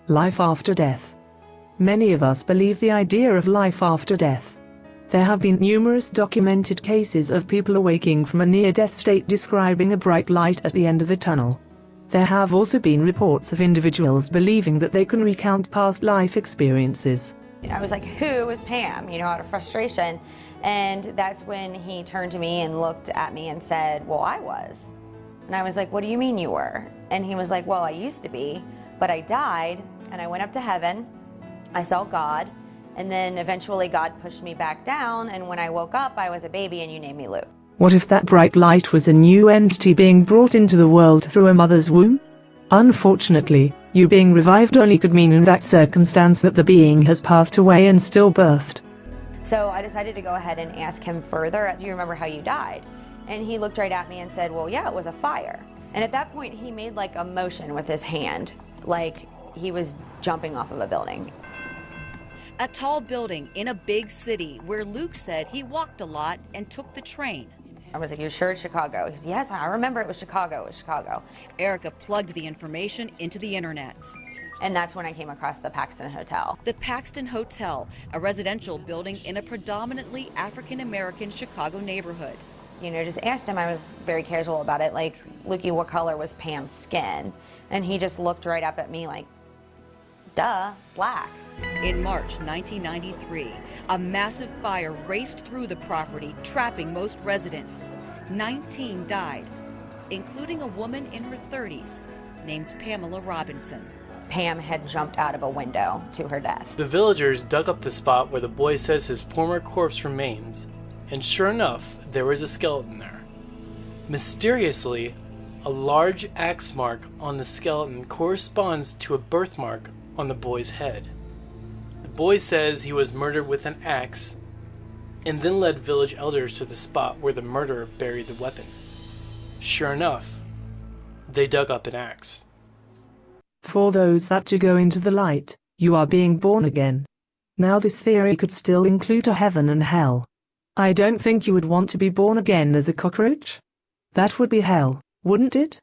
Life after death. Many of us believe the idea of life after death. There have been numerous documented cases of people awaking from a near-death state describing a bright light at the end of a tunnel. There have also been reports of individuals believing that they can recount past life experiences. I was like, who is Pam? Out of frustration. And that's when he turned to me and looked at me and said, well, I was. And I was like, what do you mean you were? And he was like, well, I used to be, but I died and I went up to heaven. I saw God. And then eventually God pushed me back down. And when I woke up, I was a baby and you named me Luke. What if that bright light was a new entity being brought into the world through a mother's womb? Unfortunately, you being revived only could mean in that circumstance that the being has passed away and stillbirthed. So I decided to go ahead and ask him further, do you remember how you died? And he looked right at me and said, well, yeah, it was a fire. And at that point, he made like a motion with his hand, like he was jumping off of a building. A tall building in a big city where Luke said he walked a lot and took the train. I was like, you sure it's Chicago? He said, yes, I remember it was Chicago, it was Chicago. Erica plugged the information into the internet. And that's when I came across the Paxton Hotel. The Paxton Hotel, a residential building in a predominantly African-American Chicago neighborhood. Just asked him, I was very casual about it, like, Lukey, what color was Pam's skin? And he just looked right up at me like, duh, black. In March 1993, a massive fire raced through the property, trapping most residents. 19 died, including a woman in her 30s named Pamela Robinson. Pam had jumped out of a window to her death. The villagers dug up the spot where the boy says his former corpse remains, and sure enough, there was a skeleton there. Mysteriously, a large axe mark on the skeleton corresponds to a birthmark on the boy's head. The boy says he was murdered with an axe and then led village elders to the spot where the murderer buried the weapon. Sure enough, they dug up an axe. For those that do go into the light, you are being born again. Now this theory could still include a heaven and hell. I don't think you would want to be born again as a cockroach. That would be hell, wouldn't it?